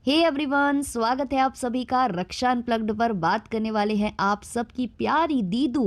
Hey everyone, स्वागत है आप सभी का रक्षा अनप्लग्ड पर। बात करने वाले हैं आप सबकी प्यारी दीदू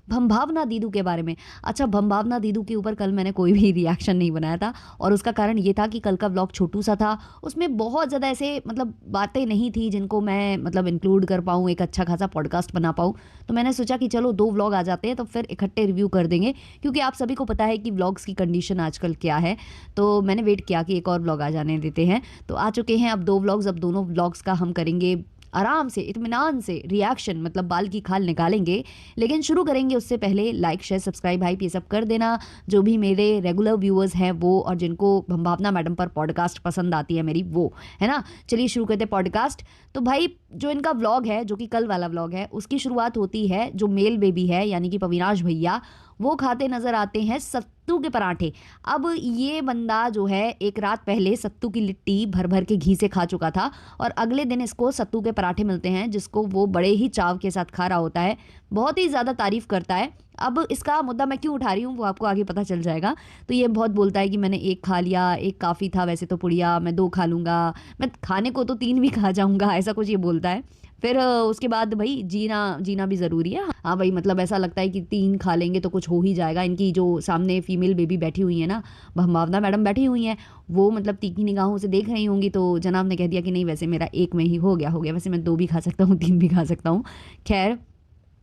भंभावना दीदू के बारे में। अच्छा, भंभावना दीदू के ऊपर कल मैंने कोई भी रिएक्शन नहीं बनाया था और उसका कारण ये था कि कल का व्लॉग छोटू सा था। उसमें बहुत ज़्यादा ऐसे बातें नहीं थी जिनको मैं इंक्लूड कर पाऊँ, एक अच्छा खासा पॉडकास्ट बना पाऊँ। तो मैंने सोचा कि चलो 2 व्लॉग आ जाते हैं तो फिर इकट्ठे रिव्यू कर देंगे, क्योंकि आप सभी को पता है कि व्लॉग्स की कंडीशन आजकल क्या है। तो मैंने वेट किया कि एक और व्लॉग आ जाने देते हैं, तो आ चुके हैं अब 2 व्लॉग्स। अब दोनों व्लॉग्स का हम करेंगे आराम से, इत्मीनान से रिएक्शन, बाल की खाल निकालेंगे। लेकिन शुरू करेंगे उससे पहले लाइक शेयर सब्सक्राइब हाइप ये सब कर देना, जो भी मेरे रेगुलर व्यूअर्स हैं वो, और जिनको भंभावना मैडम पर पॉडकास्ट पसंद आती है मेरी, वो है ना। चलिए शुरू करते हैं पॉडकास्ट। तो भाई, जो इनका व्लॉग है, जो कि कल वाला व्लॉग है, उसकी शुरुआत होती है, जो मेल बेबी है यानी कि पविनाश भैया, वो खाते नजर आते हैं सत्तू के पराठे। अब ये बंदा जो है एक रात पहले सत्तू की लिट्टी भर भर के घी से खा चुका था और अगले दिन इसको सत्तू के पराठे मिलते हैं, जिसको वो बड़े ही चाव के साथ खा रहा होता है, बहुत ही ज़्यादा तारीफ करता है। अब इसका मुद्दा मैं क्यों उठा रही हूँ वो आपको आगे पता चल जाएगा। तो ये बहुत बोलता है कि मैंने एक खा लिया, एक काफ़ी था वैसे तो पुड़िया, मैं 2 खा लूँगा, मैं खाने को तो 3 भी खा जाऊँगा, ऐसा कुछ ये बोलता है। फिर उसके बाद भाई जीना जीना भी ज़रूरी है। हाँ भाई, ऐसा लगता है कि 3 खा लेंगे तो कुछ हो ही जाएगा। इनकी जो सामने फीमेल बेबी बैठी हुई है ना, भावना मैडम बैठी हुई हैं, वो तीखी निगाहों से देख रही होंगी। तो जनाब ने कह दिया कि नहीं, वैसे मेरा एक में ही हो गया, वैसे मैं 2 भी खा सकता हूँ, 3 भी खा सकता हूँ। खैर,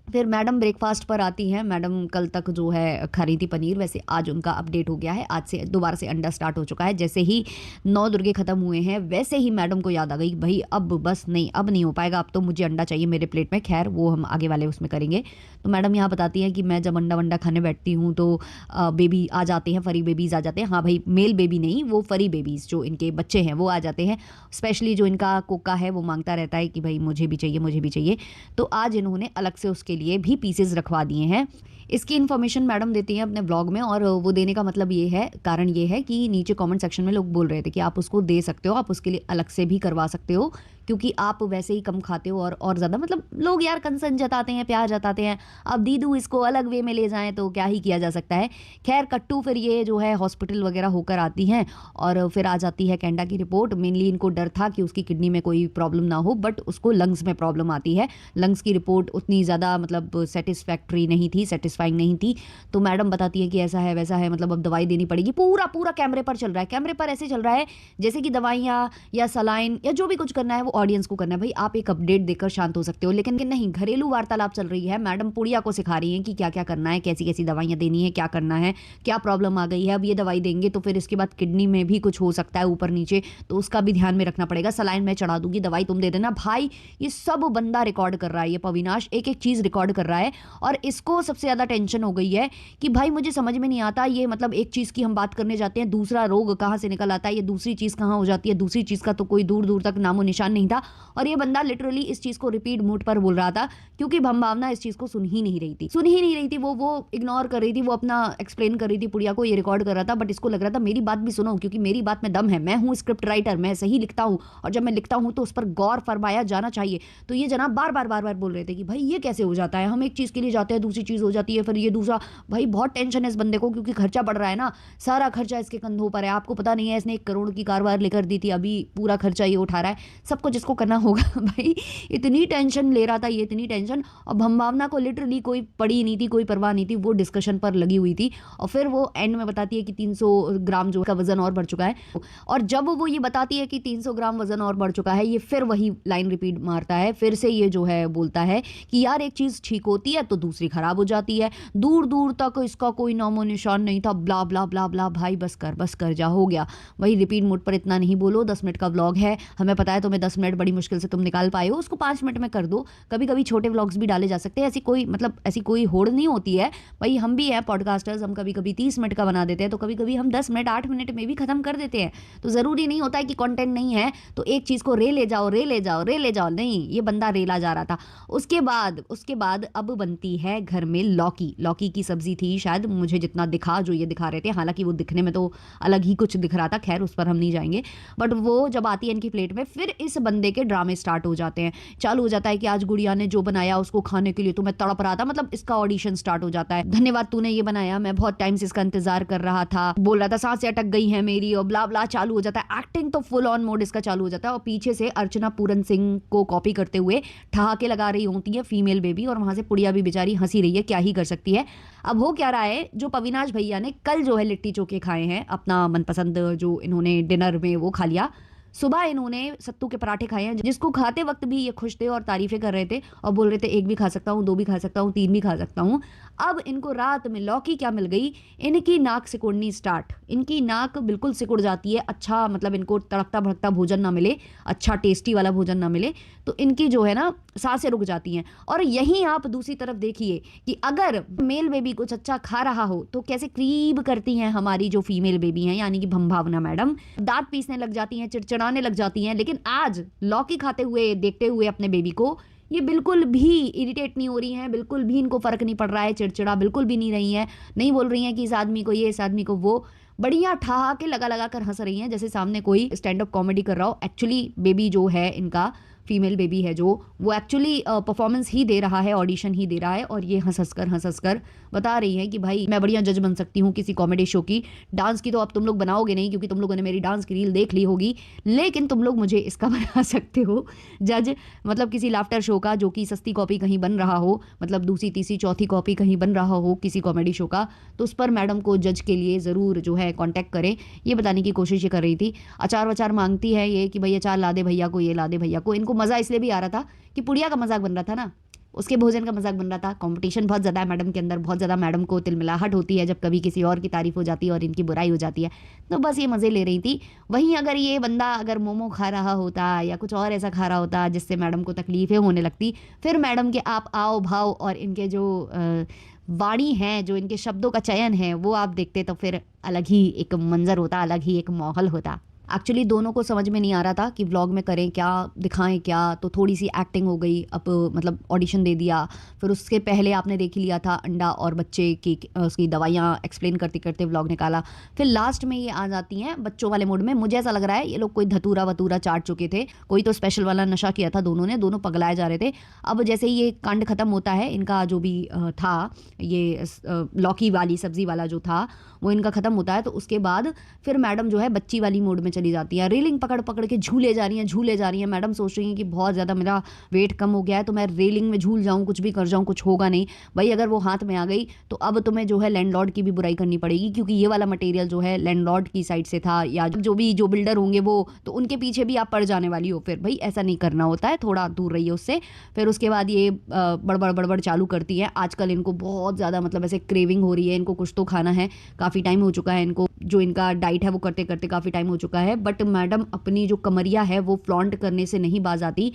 फिर मैडम ब्रेकफास्ट पर आती हैं। मैडम कल तक जो है खा रही थी पनीर, वैसे आज उनका अपडेट हो गया है, आज से दोबारा से अंडा स्टार्ट हो चुका है। जैसे ही 9 दुर्गे खत्म हुए हैं वैसे ही मैडम को याद आ गई, भाई अब बस नहीं, अब नहीं हो पाएगा, अब तो मुझे अंडा चाहिए मेरे प्लेट में। खैर, वो हम आगे वाले उसमें करेंगे। तो मैडम यहाँ बताती हैं कि मैं जब अंडा वंडा खाने बैठती हूँ तो बेबी आ जाते हैं, फरी बेबीज़ आ जाते हैं। हाँ भाई, मेल बेबी नहीं, वो फरी बेबीज़ जो इनके बच्चे हैं वो आ जाते हैं। स्पेशली जो इनका कोका है वो मांगता रहता है कि भाई मुझे भी चाहिए, मुझे भी चाहिए। तो आज इन्होंने अलग से उसके लिए भी पीसेस रखवा दिए हैं। इसकी इन्फॉर्मेशन मैडम देती हैं अपने ब्लॉग में, और वो देने का मतलब ये है, कारण ये है कि नीचे कमेंट सेक्शन में लोग बोल रहे थे कि आप उसको दे सकते हो, आप उसके लिए अलग से भी करवा सकते हो, क्योंकि आप वैसे ही कम खाते हो और ज़्यादा लोग यार कंसर्न जताते हैं, प्यार जताते हैं। अब दीदू इसको अलग वे में ले जाएं तो क्या ही किया जा सकता है। खैर, कट्टू फिर ये जो है हॉस्पिटल वगैरह होकर आती हैं और फिर आ जाती है कैंडा की रिपोर्ट। मेनली इनको डर था कि उसकी किडनी में कोई प्रॉब्लम ना हो, बट उसको लंग्स में प्रॉब्लम आती है। लंग्स की रिपोर्ट उतनी ज़्यादा सेटिस्फैक्ट्री नहीं थी, सेटिस्फाइंग नहीं थी। तो मैडम बताती है कि ऐसा है वैसा है, अब दवाई देनी पड़ेगी। पूरा पूरा कैमरे पर चल रहा है, कैमरे पर ऐसे चल रहा है जैसे कि दवाइयाँ या सलाइन या जो भी कुछ करना है वो ऑडियंस को करना है। भाई, आप एक अपडेट देकर शांत हो सकते हो, लेकिन नहीं, घरेलू वार्तालाप चल रही है। मैडम पुड़िया को सिखा रही हैं कि क्या क्या करना है, कैसी कैसी दवाइयाँ देनी है, क्या करना है, क्या प्रॉब्लम आ गई है, अब ये दवाई देंगे तो फिर इसके बाद किडनी में भी कुछ हो सकता है ऊपर नीचे, तो उसका भी ध्यान में रखना पड़ेगा। सलाइन मैं चढ़ा दूंगी, दवाई तुम दे देना। भाई, ये सब बंदा रिकॉर्ड कर रहा है, ये पविनाश एक एक चीज़ रिकॉर्ड कर रहा है। और इसको सबसे ज़्यादा टेंशन हो गई है कि भाई मुझे समझ में नहीं आता, ये एक चीज़ की हम बात करने जाते हैं, दूसरा रोग कहाँ से निकल आता है, ये दूसरी चीज़ कहाँ हो जाती है, दूसरी चीज़ का तो कोई दूर दूर तक नामो निशान नहीं था। और ये बंदा लिटरली इस चीज़ को रिपीट मूड पर बोल रहा था, क्योंकि भावना इस चीज़ को सुन ही नहीं रही थी, वो इग्नोर कर रही थी, वो अपना एक्सप्लेन कर रही थी पुड़िया को, ये रिकॉर्ड कर रहा था। बट इसको लग रहा था मेरी बात भी सुनो, क्योंकि मेरी बात में दम है, मैं हूँ स्क्रिप्ट राइटर, मैं सही लिखता हूँ, और जब मैं लिखता हूँ तो उस पर गौर फरमाया जाना चाहिए। तो ये जनाब बार बार बोल रहे थे कि भाई ये कैसे हो जाता है, हम एक चीज़ के लिए जाते हैं, दूसरी चीज़ हो जाती है, फिर ये दूसरा। भाई बहुत टेंशन है इस बंदे को, क्योंकि खर्चा बढ़ रहा है ना, सारा खर्चा इसके कंधों पर है। आपको पता नहीं है, इसने 1 करोड़ की कार वार लेकर दी थी, अभी पूरा खर्चा ये उठा रहा है, सबको जिसको करना होगा। भाई इतनी टेंशन ले रहा था ये, इतनी टेंशन। और भावना को लिटरली कोई पड़ी नहीं थी, कोई परवाह नहीं थी, वो डिस्कशन पर लगी हुई थी। और फिर वो एंड में बताती है कि 300 ग्राम जो का वजन और बढ़ चुका है। और जब वो ये बताती है कि 300 ग्राम वजन और बढ़ चुका है, ये फिर वही लाइन रिपीट मारता है, फिर से ये जो है बोलता है कि यार एक चीज़ ठीक होती है तो दूसरी खराब हो जाती है, दूर दूर तक इसका कोई नामो निशान नहीं था, ब्ला ब्ला ब्ला ब्ला। भाई बस कर जा, हो गया। वही रिपीट मोड पर इतना नहीं बोलो, 10 मिनट का व्लॉग है, हमें पता है तुम्हें 10 मिनट बड़ी मुश्किल से तुम निकाल पाए हो, उसको 5 मिनट में कर दो। कभी कभी छोटे व्लॉग्स भी डाले जा सकते हैं, ऐसी कोई होड़ नहीं होती है। भाई हम भी हैं पॉडकास्टर्स, हम कभी कभी 30 मिनट का बना देते हैं, तो कभी कभी हम 10 मिनट 8 मिनट में भी खत्म कर देते हैं। तो ज़रूरी नहीं होता है कि कंटेंट नहीं है तो एक चीज़ को रे ले जाओ, नहीं, ये बंदा रेला जा रहा था। उसके बाद अब बनती है घर में लौकी की सब्जी थी शायद, मुझे जितना दिखा, जो ये दिखा रहे थे, हालांकि वो दिखने में तो अलग ही कुछ दिख रहा था, खैर उस पर हम नहीं जाएंगे। बट वो जब आती है इनकी प्लेट में, फिर इस बंदे के ड्रामे स्टार्ट हो जाते हैं। चालू हो जाता है कि आज गुड़िया ने जो बनाया उसको खाने के लिए तो मैं तड़प रहा था, मतलब इसका ऑडिशन स्टार्ट हो जाता है। धन्यवाद तूने ये बनाया, मैं बहुत टाइम से इसका इंतजार कर रहा था, बोल रहा था सांसें अटक गई है मेरी, और ब्ला ब्ला चालू हो जाता है। एक्टिंग तो फुल ऑन मोड इसका चालू हो जाता है और पीछे से अर्चना पूरन सिंह को कॉपी करते हुए ठहाके लगा रही होती है फीमेल बेबी, और वहां से पुड़िया भी बेचारी हंसी रही है, क्या ही कर सकती है। अब हो क्या रहा है, जो पविनाश भैया ने कल जो है लिट्टी चोखे खाए हैं, अपना मनपसंद जो इन्होंने डिनर में वो खा लिया, सुबह इन्होंने सत्तू के पराठे खाए हैं, जिसको खाते वक्त भी ये खुश थे और तारीफें कर रहे थे और बोल रहे थे एक भी खा सकता हूँ, दो भी खा सकता हूँ, तीन भी खा सकता हूँ। अब इनको रात में लौकी क्या मिल गई, इनकी नाक सिकुड़नी स्टार्ट, इनकी नाक बिल्कुल सिकुड़ जाती है। अच्छा मतलब इनको तड़कता भड़कता भोजन ना मिले, अच्छा टेस्टी वाला भोजन ना मिले तो इनकी जो है ना सांसें रुक जाती हैं। और यहीं आप दूसरी तरफ देखिए कि अगर मेल बेबी कुछ अच्छा खा रहा हो तो कैसे क्रीब करती हैं हमारी जो फीमेल बेबी हैं, यानी कि भंभावना मैडम, दांत पीसने लग जाती हैं, चिड़चिड़ाने लग जाती हैं। लेकिन आज लौकी खाते हुए देखते हुए अपने बेबी को ये बिल्कुल भी इरिटेट नहीं हो रही हैं, बिल्कुल भी इनको फर्क नहीं पड़ रहा है, चिड़चिड़ा बिल्कुल भी नहीं रही हैं, नहीं बोल रही हैं कि इस आदमी को ये, इस आदमी को वो, बढ़िया ठहाके लगा लगा कर हंस रही हैं जैसे सामने कोई स्टैंड अप कॉमेडी कर रहा हो। एक्चुअली बेबी जो है इनका, फीमेल बेबी है जो, वो एक्चुअली परफॉर्मेंस ही दे रहा है, ऑडिशन ही दे रहा है, और ये हंस हंस कर बता रही है कि भाई मैं बढ़िया जज बन सकती हूँ किसी कॉमेडी शो की। डांस की तो अब तुम लोग बनाओगे नहीं क्योंकि तुम लोगों ने मेरी डांस की रील देख ली होगी, लेकिन तुम लोग मुझे इसका बना सकते हो जज, मतलब किसी लाफ्टर शो का जो कि सस्ती कॉपी कहीं बन रहा हो, मतलब दूसरी तीसरी चौथी कॉपी कहीं बन रहा हो किसी कॉमेडी शो का, तो उस पर मैडम को जज के लिए ज़रूर जो है कॉन्टैक्ट करें। ये बताने की कोशिश ये कर रही थी। अचार वचार मांगती है ये कि भाई अचार ला दे भैया को, ये ला दे भैया को। इनको मज़ा इसलिए भी आ रहा था कि पुड़िया का मजाक बन रहा था ना, उसके भोजन का मजाक बन रहा था। कंपटीशन बहुत ज़्यादा है मैडम के अंदर, बहुत ज़्यादा मैडम को तिलमिलाहट होती है जब कभी किसी और की तारीफ हो जाती है और इनकी बुराई हो जाती है, तो बस ये मज़े ले रही थी। वहीं अगर ये बंदा अगर मोमो खा रहा होता या कुछ और ऐसा खा रहा होता जिससे मैडम को तकलीफें होने लगती, फिर मैडम के आप आओ भाव और इनके जो वाणी हैं, जो इनके शब्दों का चयन है, वो आप देखते तो फिर अलग ही एक मंजर होता, अलग ही एक माहौल होता। एक्चुअली दोनों को समझ में नहीं आ रहा था कि व्लॉग में करें क्या, दिखाएं क्या, तो थोड़ी सी एक्टिंग हो गई। अब मतलब ऑडिशन दे दिया, फिर उसके पहले आपने देख ही लिया था अंडा और बच्चे की उसकी दवाइयाँ एक्सप्लेन करते करते व्लॉग निकाला, फिर लास्ट में ये आ जाती हैं बच्चों वाले मूड में। मुझे ऐसा लग रहा है ये लोग कोई धतूरा वतूरा चाट चुके थे, कोई तो स्पेशल वाला नशा किया था दोनों ने, दोनों पगलाए जा रहे थे। अब जैसे ही ये कांड खत्म होता है इनका जो भी था, ये लौकी वाली सब्जी वाला जो था वो इनका खत्म होता है, तो उसके बाद फिर मैडम जो है बच्ची वाली मूड में चली जाती है। रेलिंग पकड़ पकड़ के झूले जा रही हैं, झूले जा रही हैं। मैडम सोच रही हैं कि बहुत ज़्यादा मेरा वेट कम हो गया है तो मैं रेलिंग में झूल जाऊँ, कुछ भी कर जाऊँ, कुछ होगा नहीं। भाई अगर वो हाथ में आ गई तो अब तुम्हें जो है लैंडलॉर्ड की भी बुराई करनी पड़ेगी, क्योंकि ये वाला मटेरियल जो है लैंडलॉर्ड की साइड से था, या जो बिल्डर होंगे वो, तो उनके पीछे भी आप पड़ जाने वाली हो। फिर भाई ऐसा नहीं करना होता है, थोड़ा दूर रहिए उससे। फिर उसके बाद ये बड़बड़ बड़बड़ चालू करती है। आजकल इनको बहुत ज़्यादा मतलब ऐसे क्रेविंग हो रही है, इनको कुछ तो खाना है, काफ़ी टाइम हो चुका है इनको, जो इनका डाइट है वो करते करते काफ़ी टाइम हो चुका है। बट मैडम अपनी जो कमरिया है वो फ्लॉन्ट करने से नहीं बाज आती।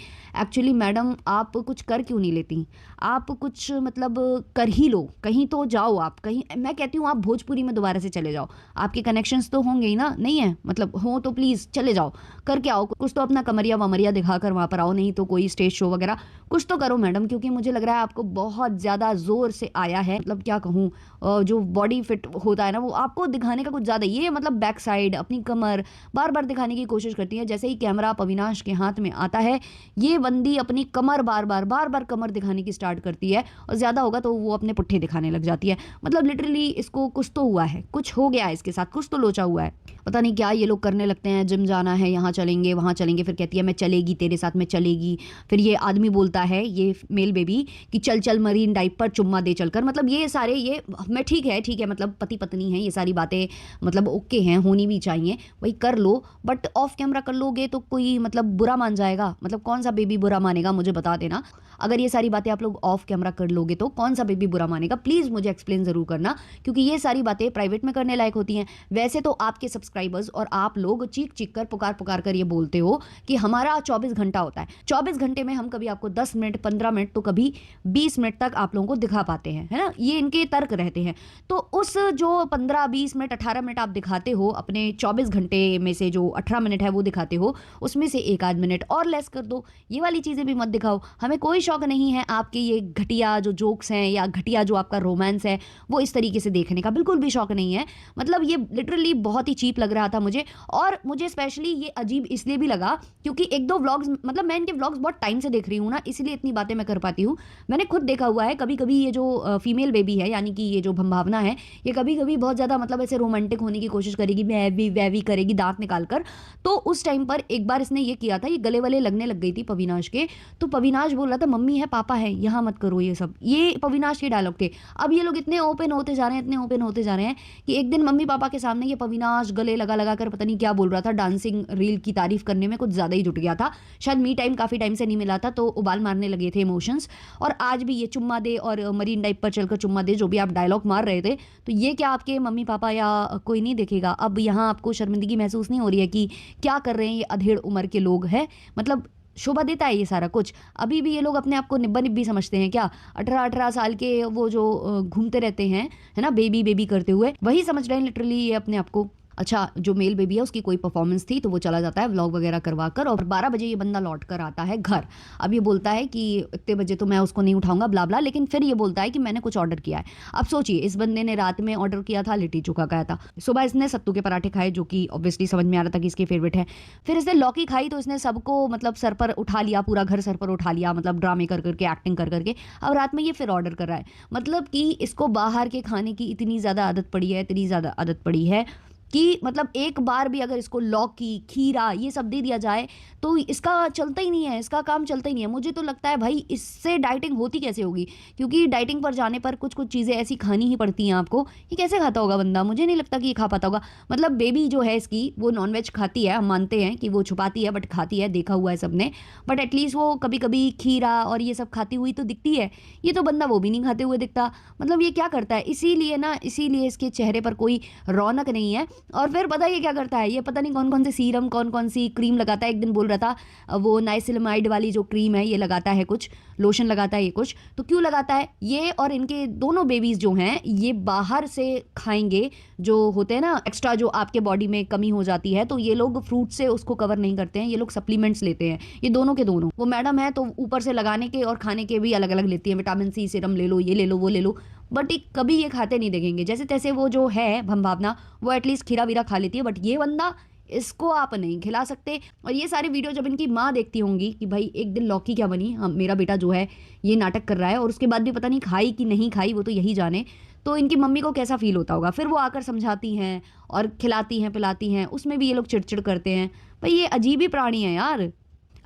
एक्चुअली मैडम आप कुछ कर क्यों नहीं लेती, आप कुछ मतलब कर ही लो, कहीं तो जाओ आप, कहीं मैं कहती हूँ आप भोजपुरी में दोबारा से चले जाओ, आपके कनेक्शंस तो होंगे ही ना, नहीं है मतलब हो तो प्लीज़ चले जाओ, करके आओ कुछ तो, अपना कमरिया वमरिया दिखाकर वहाँ पर आओ, नहीं तो कोई स्टेज शो वगैरह कुछ तो करो मैडम, क्योंकि मुझे लग रहा है आपको बहुत ज़्यादा ज़ोर से आया है, मतलब क्या कहूँ, जो बॉडी फिट होता है ना वो आपको दिखाने का कुछ ज़्यादा, ये मतलब बैक साइड अपनी कमर बार बार दिखाने की कोशिश करती है। जैसे ही कैमरा अविनाश के हाथ में आता है ये बंदी अपनी कमर बार बार कमर दिखाने की स्टार्ट करती है, और ज़्यादा होगा तो वो अपने पुट्ठे दिखाने लग जाती है। मतलब लिटरली इसको कुछ तो हुआ है, कुछ हो गया है इसके साथ, कुछ तो लोचा हुआ है, पता नहीं क्या ये लोग करने लगते हैं। जिम जाना है, यहाँ चलेंगे वहाँ चलेंगे, फिर कहती है मैं चलेगी तेरे साथ में चलेगी। फिर ये आदमी बोलता है, ये मेल बेबी, कि चल चल मरीन ड्राइव पर चुम्मा दे चलकर। मतलब ये सारे ये मैं ठीक है मतलब पति पत्नी है, ये सारी बातें मतलब ओके हैं, होनी भी चाहिए, वही कर लो, बट ऑफ कैमरा कर लोगे तो कोई मतलब बुरा मान जाएगा, मतलब कौन सा बेबी बुरा मानेगा मुझे बता देना। अगर ये सारी बातें आप लोग ऑफ कैमरा कर लोगे तो कौन सा बेबी बुरा मानेगा, प्लीज़ मुझे एक्सप्लेन ज़रूर करना, क्योंकि ये सारी बातें प्राइवेट में करने लायक होती हैं। वैसे तो आपके सब्सक्राइबर्स और आप लोग चीख चीख कर पुकार कर ये बोलते हो कि हमारा 24 घंटा होता है, 24 घंटे में हम कभी आपको 10 मिनट 15 मिनट तो कभी 20 मिनट तक आप लोगों को दिखा पाते हैं, है ना, ये इनके तर्क रहते हैं। तो उस जो 15 20 मिनट 18 मिनट आप दिखाते हो अपने 24 घंटे में से जो 18 मिनट है वो दिखाते हो, उसमें से एक आध मिनट और लेस कर दो। ये वाली चीज़ें भी मत दिखाओ। हमें कोई शौक नहीं है आपके ये घटिया जो जोक्स हैं या घटिया जो आपका रोमांस है वो इस तरीके से देखने का, बिल्कुल भी शौक नहीं है। मतलब ये लिटरली बहुत ही चीप लग रहा था मुझे, और मुझे स्पेशली ये अजीब इसलिए भी लगा क्योंकि एक दो व्लॉग्स, मतलब मैं इनके व्लॉग्स बहुत टाइम से देख रही हूँ ना, इसलिए इतनी बातें मैं कर पाती हूँ। मैंने खुद देखा हुआ है, कभी कभी ये जो फीमेल बेबी है यानी कि ये जो भंभावना है, ये कभी कभी बहुत ज़्यादा मतलब ऐसे रोमांटिक होने की कोशिश करेगी, वैवी वैवी करेगी दांत निकाल कर। तो उस टाइम पर एक बार इसने ये किया था, ये गले वाले लगने लग गई थी पविनाश के, तो पविनाश बोल रहा था मम्मी है पापा है यहाँ मत करो ये सब, ये पविनाश के डायलॉग थे। अब ये लोग इतने ओपन होते जा रहे हैं, इतने ओपन होते जा रहे हैं कि एक दिन मम्मी पापा के सामने ये पविनाश गले लगा लगा कर पता नहीं क्या बोल रहा था, डांसिंग रील की तारीफ करने में कुछ ज़्यादा ही जुट गया था। शायद मी टाइम काफ़ी टाइम से नहीं मिला था तो उबाल मारने लगे थे इमोशंस। और आज भी ये चुम्मा दे और मरीन ड्राइव पर चलकर चुम्मा दे, जो भी आप डायलॉग मार रहे थे, तो ये क्या आपके मम्मी पापा या कोई नहीं देखेगा? अब यहाँ आपको शर्मिंदगी महसूस नहीं हो रही है कि क्या कर रहे हैं ये अधेड़ उम्र के लोग हैं? मतलब शोभा देता है ये सारा कुछ? अभी भी ये लोग अपने आप को निब्बा निब्बी समझते हैं क्या? 18-18 साल के वो जो घूमते रहते हैं, है ना, बेबी बेबी करते हुए, वही समझ रहे हैं लिटरली ये अपने आप को। अच्छा, जो मेल बेबी है उसकी कोई परफॉर्मेंस थी तो वो चला जाता है व्लॉग वगैरह करवा कर, और 12 बजे ये बंदा लौट कर आता है घर। अब ये बोलता है कि इतने बजे तो मैं उसको नहीं उठाऊंगा ब्ला ब्ला, लेकिन फिर ये बोलता है कि मैंने कुछ ऑर्डर किया है। अब सोचिए, इस बंदे ने रात में ऑर्डर किया था लिट्टी चोखा खाया था, सुबह इसने सत्तू के पराठे खाए जो कि ऑब्वियसली समझ में आ रहा था कि इसके फेवरेट है, फिर इसने लौकी खाई तो इसने सबको मतलब सर पर उठा लिया, पूरा घर सर पर उठा लिया, मतलब ड्रामे कर करके, एक्टिंग कर करके। अब रात में ये फिर ऑर्डर कर रहा है, मतलब कि इसको बाहर के खाने की इतनी ज़्यादा आदत पड़ी है, इतनी ज़्यादा आदत पड़ी है कि मतलब एक बार भी अगर इसको लौकी खीरा ये सब दे दिया जाए तो इसका चलता ही नहीं है, इसका काम चलता ही नहीं है। मुझे तो लगता है भाई इससे डाइटिंग होती कैसे होगी, क्योंकि डाइटिंग पर जाने पर कुछ कुछ चीज़ें ऐसी खानी ही पड़ती हैं आपको। ये कैसे खाता होगा बंदा? मुझे नहीं लगता कि ये खा पाता होगा। मतलब बेबी जो है इसकी वो नॉनवेज खाती है, हम मानते हैं कि वो छुपाती है बट खाती है, देखा हुआ है सबने, बट एटलीस्ट वो कभी कभी खीरा और ये सब खाती हुई तो दिखती है। ये तो बंदा वो भी नहीं खाते हुए दिखता। मतलब ये क्या करता है? इसीलिए ना, इसीलिए इसके चेहरे पर कोई रौनक नहीं है। और फिर पता ये क्या करता है, ये पता नहीं कौन कौन से सीरम, कौन कौन सी क्रीम लगाता है। एक दिन बोल रहा था वो नाइसिलमाइड वाली जो क्रीम है ये लगाता है, कुछ लोशन लगाता है ये कुछ। तो क्यों लगाता है ये? और इनके दोनों बेबीज जो हैं ये बाहर से खाएंगे, जो होते हैं ना एक्स्ट्रा, जो आपके बॉडी में कमी हो जाती है, तो ये लोग फ्रूट से उसको कवर नहीं करते हैं, ये लोग सप्लीमेंट्स लेते हैं। ये दोनों के दोनों, वो मैडम है तो ऊपर से लगाने के और खाने के भी अलग अलग लेती है, विटामिन सी सीरम ले लो, ये ले लो, वो ले लो, बट एक कभी ये खाते नहीं देखेंगे। जैसे तैसे वो जो है भंभावना, वो एटलीस्ट खीरा वीरा खा लेती है, बट ये बंदा, इसको आप नहीं खिला सकते। और ये सारी वीडियो जब इनकी माँ देखती होंगी कि भाई एक दिन लौकी क्या बनी, हम मेरा बेटा जो है ये नाटक कर रहा है, और उसके बाद भी पता नहीं खाई कि नहीं खाई, वो तो यही जाने, तो इनकी मम्मी को कैसा फील होता होगा। फिर वो आकर समझाती हैं और खिलाती हैं पिलाती हैं, उसमें भी ये लोग चिड़चिड़ करते हैं। भाई ये अजीब ही प्राणी है यार।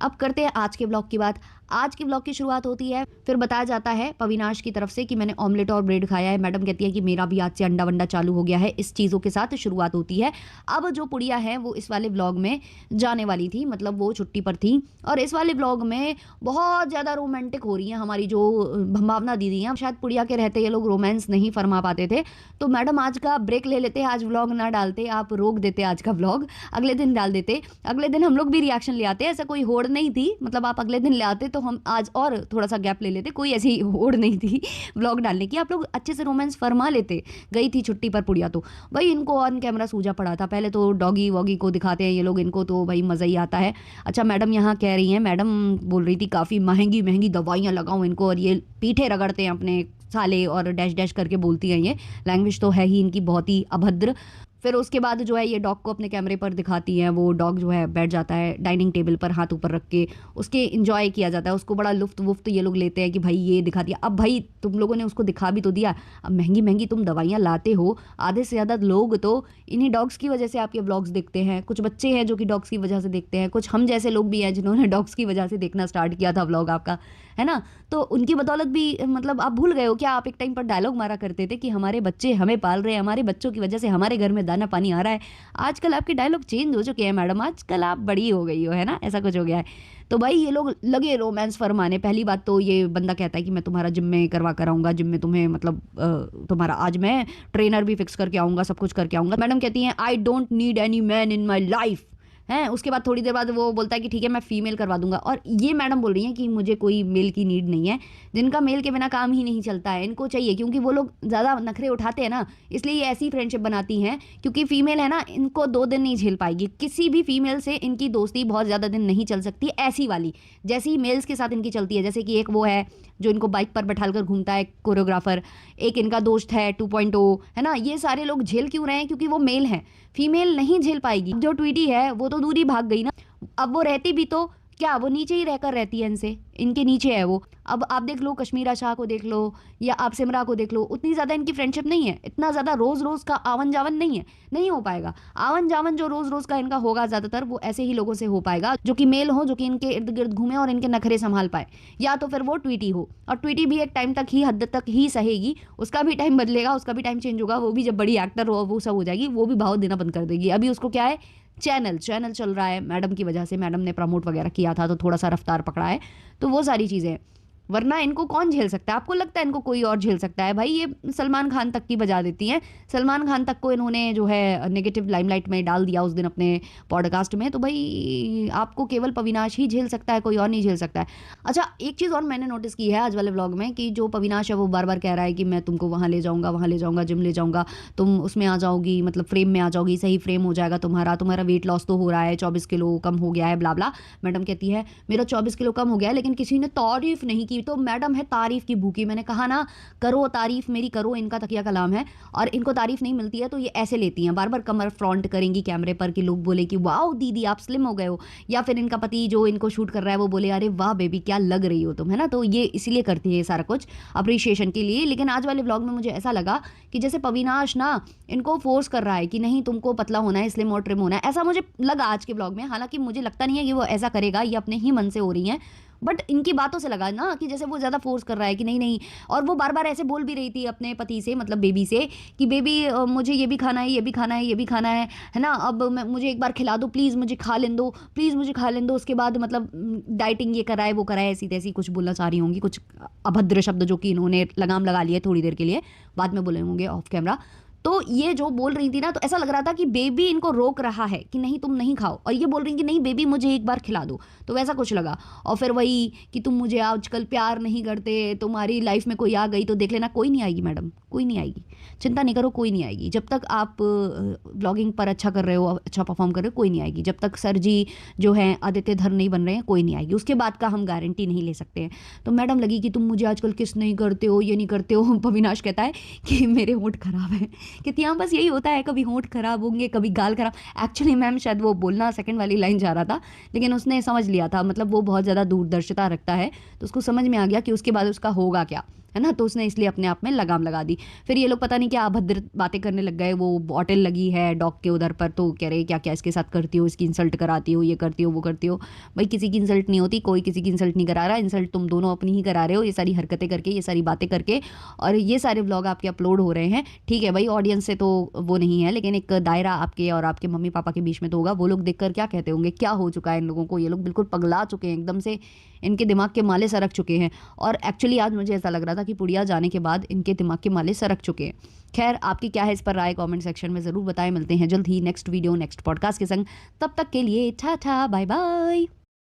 अब करते हैं आज के ब्लॉग की बात। आज के ब्लॉग की शुरुआत होती है, फिर बताया जाता है पविनाश की तरफ से कि मैंने ऑमलेट और ब्रेड खाया है। मैडम कहती है कि मेरा भी आज से अंडा वंडा चालू हो गया है। इस चीज़ों के साथ शुरुआत होती है। अब जो पुड़िया है वो इस वाले ब्लॉग में जाने वाली थी, मतलब वो छुट्टी पर थी, और इस वाले ब्लॉग में बहुत ज़्यादा रोमांटिक हो रही हैं हमारी जो भंभावना दीदी हैं। शायद पुड़िया के रहते ये लोग रोमांस नहीं फरमा पाते थे, तो मैडम आज का ब्रेक ले लेते, आज व्लॉग ना डालते, आप रोक देते आज का व्लॉग, अगले दिन डाल देते। अगले दिन हम लोग भी रिएक्शन ले आते, ऐसा कोई होड़ नहीं थी, मतलब आप अगले दिन ले आते तो हम आज और थोड़ा सा गैप ले लेते, कोई ऐसी होड़ नहीं थी व्लॉग डालने की, आप लोग अच्छे से रोमांस फरमा लेते। गई थी छुट्टी पर पुड़िया, तो भाई इनको ऑन कैमरा सूझा पड़ा था। पहले तो डॉगी वॉगी को दिखाते हैं ये लोग, इनको तो भाई मज़ा ही आता है। अच्छा, मैडम यहाँ कह रही हैं, मैडम बोल रही थी काफ़ी महंगी महंगी दवाइयाँ लगाऊं इनको, और ये पीठे रगड़ते हैं अपने साले और डैश डैश करके बोलती हैं। ये लैंग्वेज तो है ही इनकी बहुत ही अभद्र। फिर उसके बाद जो है ये डॉग को अपने कैमरे पर दिखाती हैं। वो डॉग जो है बैठ जाता है डाइनिंग टेबल पर हाथ ऊपर रख के, उसके इंजॉय किया जाता है, उसको बड़ा लुफ्त वुफ्त ये लोग लेते हैं कि भाई ये दिखा दिया। अब भाई तुम लोगों ने उसको दिखा भी तो दिया, अब महंगी महंगी तुम दवाइयाँ लाते हो। आधे से ज़्यादा लोग तो इन्हीं डॉग्स की वजह से आपके व्लॉग्स देखते हैं। कुछ बच्चे हैं जो कि डॉग्स की वजह से देखते हैं, कुछ हम जैसे लोग भी हैं जिन्होंने डॉग्स की वजह से देखना स्टार्ट किया था व्लॉग आपका, है ना। तो उनकी बदौलत भी मतलब आप भूल गए हो क्या? आप एक टाइम पर डायलॉग मारा करते थे कि हमारे बच्चे हमें पाल रहे हैं, हमारे बच्चों की वजह से हमारे घर में दाना पानी आ रहा है। आजकल आपके डायलॉग चेंज हो चुके हैं मैडम, आजकल आप बड़ी हो गई हो, है ना, ऐसा कुछ हो गया है। तो भाई ये लोग लगे रोमांस फरमाने। पहली बात तो ये बंदा कहता है कि मैं तुम्हारा जिम में करवा कर आऊँगा, जिम में तुम्हें मतलब तुम्हारा आज मैं ट्रेनर भी फिक्स करके आऊँगा, सब कुछ करके आऊँगा। मैडम कहती हैं I don't need any man in my life, हैं। उसके बाद थोड़ी देर बाद वो बोलता है कि ठीक है मैं फीमेल करवा दूंगा। और ये मैडम बोल रही हैं कि मुझे कोई मेल की नीड नहीं है, जिनका मेल के बिना काम ही नहीं चलता है, इनको चाहिए, क्योंकि वो लोग ज़्यादा नखरे उठाते हैं ना, इसलिए ये ऐसी फ्रेंडशिप बनाती हैं। क्योंकि फीमेल है ना, इनको 2 दिन नहीं झेल पाएगी, किसी भी फीमेल से इनकी दोस्ती बहुत ज़्यादा दिन नहीं चल सकती ऐसी वाली, जैसी मेल्स के साथ इनकी चलती है। जैसे कि एक वो है जो इनको बाइक पर बैठाकर घूमता है, कोरियोग्राफर, एक इनका दोस्त है 2.0, है ना, ये सारे लोग झेल क्यों रहे हैं? क्योंकि वो मेल हैं, फीमेल नहीं झेल पाएगी। जो ट्वीटी है वो तो दूर ही भाग गई ना, अब वो रहती भी तो क्या, वो नीचे ही रहकर रहती है, इनसे, इनके नीचे है वो। अब आप देख लो कश्मीरा शाह को देख लो या आप सिमरा को देख लो, उतनी ज़्यादा इनकी फ्रेंडशिप नहीं है, इतना ज़्यादा रोज़ रोज़ का आवन जावन नहीं है, नहीं हो पाएगा। आवन जावन जो रोज़ रोज़ का इनका होगा ज़्यादातर, वो ऐसे ही लोगों से हो पाएगा जो कि मेल हो, जो कि इनके इर्द गिर्द घूमे और इनके नखरे संभाल पाए, या तो फिर वो ट्वीटी हो। और ट्वीटी भी एक टाइम तक ही, हद तक ही सहेगी, उसका भी टाइम बदलेगा, उसका भी टाइम चेंज होगा, वो भी जब बड़ी एक्टर हो वो सब हो जाएगी, वो भी भाव देना बंद कर देगी। अभी उसको क्या है, चैनल चल रहा है, मैडम की वजह से, मैडम ने प्रमोट वगैरह किया था तो थोड़ा सा रफ्तार पकड़ा है, तो वो सारी चीज़ें। वरना इनको कौन झेल सकता है? आपको लगता है इनको कोई और झेल सकता है? भाई ये सलमान खान तक की बजा देती हैं, सलमान खान तक को इन्होंने जो है नेगेटिव लाइमलाइट में डाल दिया उस दिन अपने पॉडकास्ट में, तो भाई आपको केवल पविनाश ही झेल सकता है, कोई और नहीं झेल सकता है। अच्छा, एक चीज़ और मैंने नोटिस की है आज वाले व्लॉग में, कि जो पविनाश है वो बार बार कह रहा है कि मैं तुमको वहाँ ले जाऊँगा, वहाँ ले जाऊँगा, जिम ले जाऊँगा, तुम उसमें आ जाओगी, मतलब फ्रेम में आ जाओगी, सही फ्रेम हो जाएगा तुम्हारा वेट लॉस तो हो रहा है, 24 किलो कम हो गया है, ब्ला ब्ला। मैडम कहती है मेरा 24 किलो कम हो गया है, लेकिन किसी ने तारीफ नहीं की। तो मैडम है तारीफ की भूखी, मैंने कहा ना, करो तारीफ मेरी करो, इनका तकिया कलाम है, और इनको तारीफ नहीं मिलती है तो ये ऐसे लेती हैं, बार बार कमर फ्रॉन्ट करेंगी कैमरे पर कि लोग बोले कि वाओ दीदी आप स्लिम हो गए हो, या फिर इनका पति जो इनको शूट कर रहा है वो बोले अरे वाह बेबी क्या लग रही हो तुम, है ना। तो ये इसलिए करती है ये सारा कुछ अप्रिशिएशन के लिए। लेकिन आज वाले व्लॉग में मुझे ऐसा लगा कि जैसे पविनाश ना इनको फोर्स कर रहा है कि नहीं तुमको पतला होना है, स्लिम और ट्रिम होना है, ऐसा मुझे लगा आज के व्लॉग में। हालांकि मुझे लगता नहीं है कि वो ऐसा करेगा, ये अपने ही मन से हो रही हैं, बट इनकी बातों से लगा ना कि जैसे वो ज़्यादा फोर्स कर रहा है कि नहीं नहीं। और वो बार बार ऐसे बोल भी रही थी अपने पति से, मतलब बेबी से, कि बेबी मुझे ये भी खाना है, ये भी खाना है, ये भी खाना है ना, अब मुझे एक बार खिला दो प्लीज़, मुझे खा लेने दो प्लीज़, मुझे खा लेने दो। उसके बाद मतलब डाइटिंग ये कराए वो कराए, ऐसी तैसी कुछ बोलना चाह रही होंगी, कुछ अभद्र शब्द जो कि इन्होंने लगाम लगा लिए थोड़ी देर के लिए, बाद में बोले होंगे ऑफ कैमरा। तो ये जो बोल रही थी ना, तो ऐसा लग रहा था कि बेबी इनको रोक रहा है कि नहीं तुम नहीं खाओ, और ये बोल रही कि नहीं बेबी मुझे एक बार खिला दो, तो वैसा कुछ लगा। और फिर वही कि तुम मुझे आजकल प्यार नहीं करते, तुम्हारी लाइफ में कोई आ गई तो देख लेना, कोई नहीं आएगी मैडम, कोई नहीं आएगी, चिंता नहीं करो, कोई नहीं आएगी। जब तक आप ब्लॉगिंग पर अच्छा कर रहे हो, अच्छा परफॉर्म कर रहे हो, कोई नहीं आएगी। जब तक सर जी जो हैं आदित्य धर नहीं बन रहे हैं, कोई नहीं आएगी। उसके बाद का हम गारंटी नहीं ले सकते हैं। तो मैडम लगी कि तुम मुझे आजकल किस नहीं करते हो, ये नहीं करते हो। पविनाश कहता है कि मेरे होंठ खराब है, कि यहाँ बस यही होता है, कभी होंठ खराब होंगे, कभी गाल खराब। एक्चुअली मैम शायद वो बोलना सेकंड वाली लाइन जा रहा था, लेकिन उसने समझ लिया था, मतलब वो बहुत ज़्यादा दूरदर्शिता रखता है, तो उसको समझ में आ गया कि उसके बाद उसका होगा क्या, है ना। तो उसने इसलिए अपने आप में लगाम लगा दी। फिर ये लोग पता नहीं क्या अभद्र बातें करने लग गए। वो बॉटल लगी है डॉग के उधर पर, तो कह रहे क्या क्या इसके साथ करती हो, इसकी इंसल्ट कराती हो, ये करती हो वो करती हो। भाई किसी की इंसल्ट नहीं होती, कोई किसी की इंसल्ट नहीं करा रहा, इंसल्ट तुम दोनों अपनी ही करा रहे हो, ये सारी हरकतें करके, ये सारी बातें करके। और ये सारे व्लॉग आपके अपलोड हो रहे हैं, ठीक है भाई, ऑडियंस से तो वो नहीं है, लेकिन एक दायरा आपके और आपके मम्मी पापा के बीच में तो होगा। वो लोग देखकर क्या कहते होंगे, क्या हो चुका है इन लोगों को, ये लोग बिल्कुल पगला चुके हैं, एकदम से इनके दिमाग के माले सरक चुके हैं। और एक्चुअली आज मुझे ऐसा लग रहा था कि पुड़िया जाने के बाद इनके दिमाग के माले सरक चुके हैं। खैर आपकी क्या है इस पर राय, कमेंट सेक्शन में ज़रूर बताएं। मिलते हैं जल्द ही नेक्स्ट वीडियो नेक्स्ट पॉडकास्ट के संग, तब तक के लिए टाटा बाय बाय।